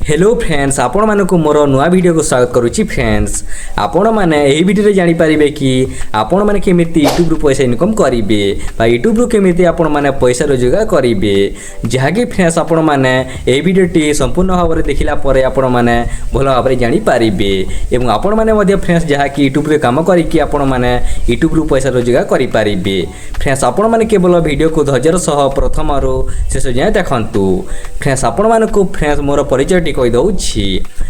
Hello friends, आपण मानक मोर नुआ वीडियो को स्वागत करुच्ची। फ्रेंड्स, आपण मैंने यही वीडियो जानी पारिबे कि आपण मैंने केमिति यूट्यूब रु पैसा इनकम करिवे बा यूट्यूब रु केमिति आपण मैंने पैसा रोजगार करिवे। जहाँकि फ्रेंड्स आपण मैंने यही वीडियोटी संपूर्ण भाव में देखला परे आपण मैंने भल भाव में जानी पारिबे एवं आपण मैंने मध्य फ्रेंड्स जहाँकि यूट्यूब रे काम करिकि आपण मैंने यूट्यूब रु पैसा रोजगार करि पारिबे। फ्रेंड्स आपण मैंने केवल वीडियो को धैर्यर सह प्रथम रु शेष जाए देखंतु। फ्रेंड्स आपण मानक फ्रेंड्स मोर परिचय कही दउछि।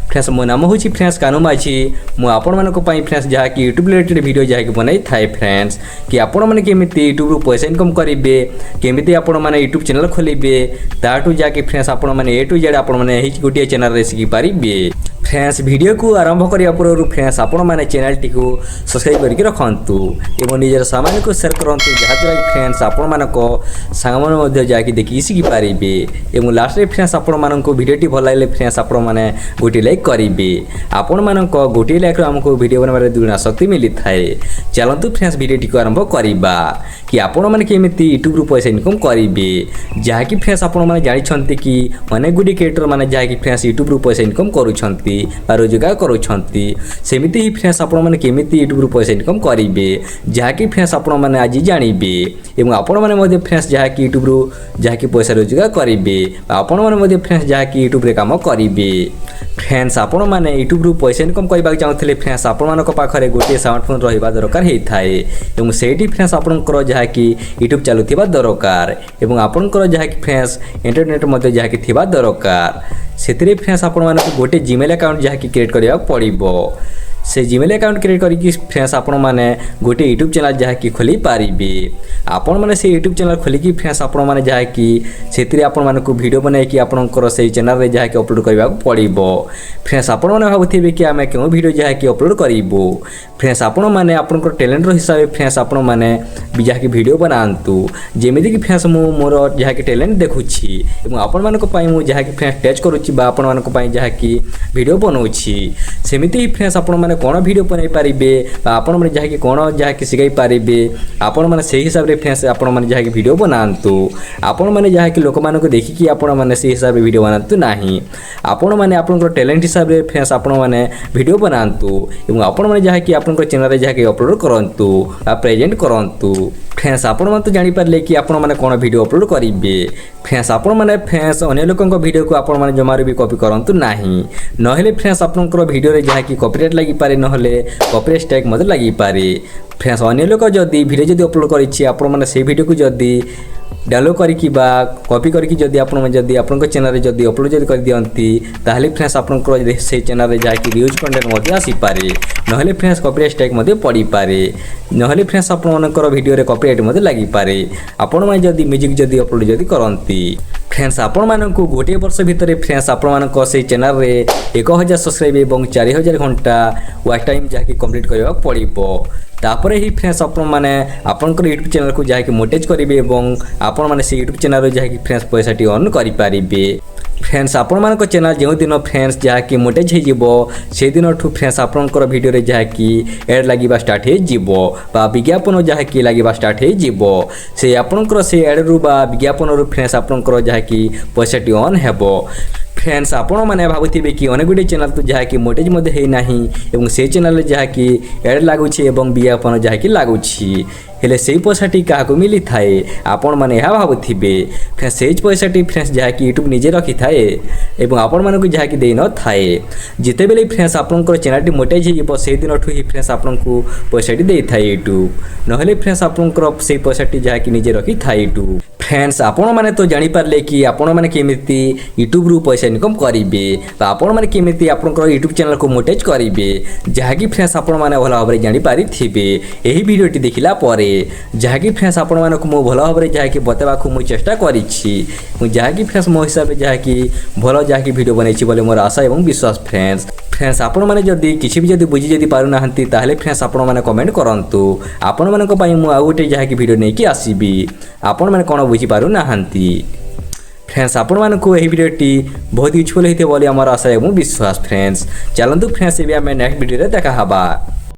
फ्रेंड्स मो नाम होछि फ्रेंड्स कानु माझी। मु आपण मानक पई फ्रेंड्स जहा कि यूट्यूब रिलेटेड वीडियो जहा कि बनाई थाए फ्रेंड्स कि आपण माने केमिति यूट्यूब रु पैसा इनकम करिवे, केमिति आपण माने यूट्यूब चैनल खोलिबे, ताटू जा कि फ्रेंड्स आपण माने ए टू जेड आपण माने एही गोटिए चैनल रे सिखि पारिबे। फ्रेंड्स वीडियो को आरंभ करिया पूर्व फ्रेंड्स आपण माने चैनल टी को सब्सक्राइब करके रखंतु एवं निजर सामान को शेयर करंतु जहा द्वारा फ्रेंड्स आपण मानक संग मन मध्ये जा कि देखि सिखि पारिबे एवं लास्ट रे फ्रेंड्स आपण मानक वीडियो टी भल लागले फ्रेंड्स आपण माने गोटी लाइक करिबे। आपण मानक गोटी लाइक रो हमको वीडियो बनाबारे दुगुना शक्ति मिली थाए। चलंतु फ्रेंड्स वीडियो टी को आरंभ करिबा कि आपण माने केमिति यूट्यूब रु पैसा इनकम करिबे। जहा कि फ्रेंड्स आपण माने जानि छंती कि अनेक गुडी क्रिएटर माने जहा कि फ्रेंड्स यूट्यूब रु पैसा इनकम करूछंती रोजगार करूछंती। सेमिति ही फ्रेंड्स आपण माने केमिति यूट्यूब रु पैसा इनकम करिबे जहा कि फ्रेंड्स आपण माने आज जानिबे एवं आपण माने मध्ये फ्रेंड्स जहा कि यूट्यूब रु जहा कि पैसा रोजगार करिबे आपण माने मध्ये फ्रेंड्स जहा कि यूट्यूब रे काम करिबे। फ्रेंड्स आपण माने यूट्यूब रु पैसा इनकम करबा चाहूथिले फ्रेंड्स आपण मानक पाखरे गोटे स्मार्टफोन रहिबा दरकार हेइ थाए एवं सेठी फ्रेंड्स आपनकर जहा कि यूट्यूब चालुथिबा दरकार एवं आपनकर जहा कि फ्रेंड्स इंटरनेट मध्ये जहा कि थिबा दरकार। सेतिरे फ्रेंड्स आपण मानक गोटे जीमेल अकाउंट जहा कि क्रिएट करिया पड़िबो। से जीमेल अकाउंट क्रिएट करिकि फ्रेंड्स आपण माने गोटे यूट्यूब चैनल जहा कि खोली पारिबे। आपण माने से यूट्यूब चैनल खोलिकि फ्रेंड्स आपण माने जहा कि सेतिरे आपण मानक वीडियो बनाई कि आपनकर से चैनल रे जहा कि अपलोड करबा पड़िबो। फ्रेंड्स आपण माने भाबुथिबे कि आमे केउ वीडियो जहा कि अपलोड करिबो। फ्रेंड्स आपण माने आपनकर टैलेंट रो हिसाब फ्रेंड्स आपण माने जहा कि वीडियो बनांतु जेमिति कि फ्रेंड्स मु मोर जहा कि टैलेंट देखुछि एवं आपण मानक पई मु जहा कि फ्रेंड्स टेच करूछि बा आपण मानक पई जहा कि वीडियो बनौछि। सेमिति ही फ्रेंड्स आपण माने कोन वीडियो बनाई पारिबे आपण माने जहा कि कोन जहा कि सिखाई पारिबे आपण माने सेही हिसाब रे फ्रेंड्स आपण माने जहा कि वीडियो बनांतु। आपण माने जहा कि लोक मानको देखि कि आपण माने सेही हिसाब रे वीडियो बनांतु नाही। आपण माने आपनकर टैलेंट हिसाब रे फ्रेंड्स आपण माने वीडियो बनांतु एवं आपण माने जहा कि आपनकर चैनल रे जहा कि अपलोड करंतु आ प्रेजेंट करंतु। फ्रेंड्स आपण माने तो जानि पारले कि आपण माने कोन वीडियो अपलोड करिवे। फ्रेंड्स आपण माने फ्रेंड्स अन्य लोकन को वीडियो को आपण माने जमारे भी कॉपी करंतु नाही नहले फ्रेंड्स आपनकर वीडियो रे जहा कि कॉपीराइट लागि पारे नहले कॉपीराइट स्ट्राइक मते लागि पारे। फ्रेंड्स अन्य लोक जदी वीडियो जदी अपलोड करिछि आपण माने से वीडियो को जदी डाउनलोड करिकि बा कॉपी करिकि जदी आपण माने जदी आपनकर चैनल रे जदी अपलोड जदी कर दियंती ताहले फ्रेंड्स आपनकर से चैनल रे जहा कि न्यूज कंटेंट मते आसी पारे नहले फ्रेंड्स कॉपीराइट स्ट्राइक मते पड़ी पारे नहले फ्रेंड्स आपण मानकर वीडियो रे कॉपीराइट मते लागि पारे आपण माने जदी म्यूजिक जदी अपलोड जदी करंती। फ्रेंड्स आपण मानक गोटे वर्ष भितर फ्रेंड्स आपण मानक से चैनल रे 1000 सब्सक्राइब एवं 4000 घंटा वाच टाइम जहा कि कंप्लीट करबा पड़िबो। तापरे ही फ्रेंड्स आपण माने आपनकर यूट्यूब चैनल को जहा कि मोनेटाइज करिवे एवं आपण माने से यूट्यूब चैनल रे जहा कि फ्रेंड्स पैसा टी अर्न करि पारिबे। फ्रेंड्स आपण मानक चैनल जो दिन फ्रेंड्स जहा कि मोनेटाइज हे जिवो से दिन ठु फ्रेंड्स आपनकर वीडियो रे जहा कि एड लागिबा स्टार्ट हे जिवो बा विज्ञापन जहा कि लागिबा स्टार्ट हे जिवो। से आपनकर से एड रु बा विज्ञापन रु फ्रेंड्स आपनकर जहा कि पैसा टी अर्न हेबो। फ्रेंड्स आपण माने भाबुथिबे कि अनेक गुडी चैनल तो जहा कि मोनेटाइज मध्ये हे नाही एवं से चैनल जहा कि एड लागुछि एवं विज्ञापन जहा कि लागुछि हेले सेही पैसाटी काहाको मिली थाए आपण माने या भाबुथिबे। फ्रेंड्स सेही पैसाटी फ्रेंड्स जहा कि यूट्यूब निजे रखि थाए एवं आपण मानको जहा कि देई न थाए जिते बेले फ्रेंड्स आपनकर चैनलटी मोनेटाइज हिबो से दिन ठु ही फ्रेंड्स आपनकु पैसाटी देई थाए यूट्यूब नहले फ्रेंड्स आपनकर सेही पैसाटी जहा कि निजे रखि थाए यूट्यूब। फ्रेंड्स आपण माने तो जानि पारले कि आपण माने केमिति यूट्यूब रु पैसा इनकम करिवे बा आपण माने केमिति आपनकर यूट्यूब चैनल को मोनेटाइज करिवे जहा कि फ्रेंड्स आपण माने भल भाबरे जानि पारिथिबे एही वीडियोटी देखिला परे जहा कि फ्रेंड्स आपण मानक मो भल भाबरे जहा कि बतेबा को मु चेष्टा करिछि जहा कि फ्रेंड्स मो हिसाब रे जहा कि भल जहा कि वीडियो बनैछि बोले मोर आशा एवं विश्वास। फ्रेंड्स आपण माने जदी किछि भी जदी बुझी जदी पारु नाहंती ताहले फ्रेंड्स आपण माने कमेंट करंतु आपण मानक पई मु आ गोटे जहा कि वीडियो नै कि आसीबी आपण माने कोन बुझी पारु नाहंती। फ्रेंड्स आपण मानक एही वीडियोटी बहुत यूजफुल हेते बोली हमर आशा एवं विश्वास। फ्रेंड्स चलंतु फ्रेंड्स एबे हम नेक्स्ट वीडियो रे देखा हबा।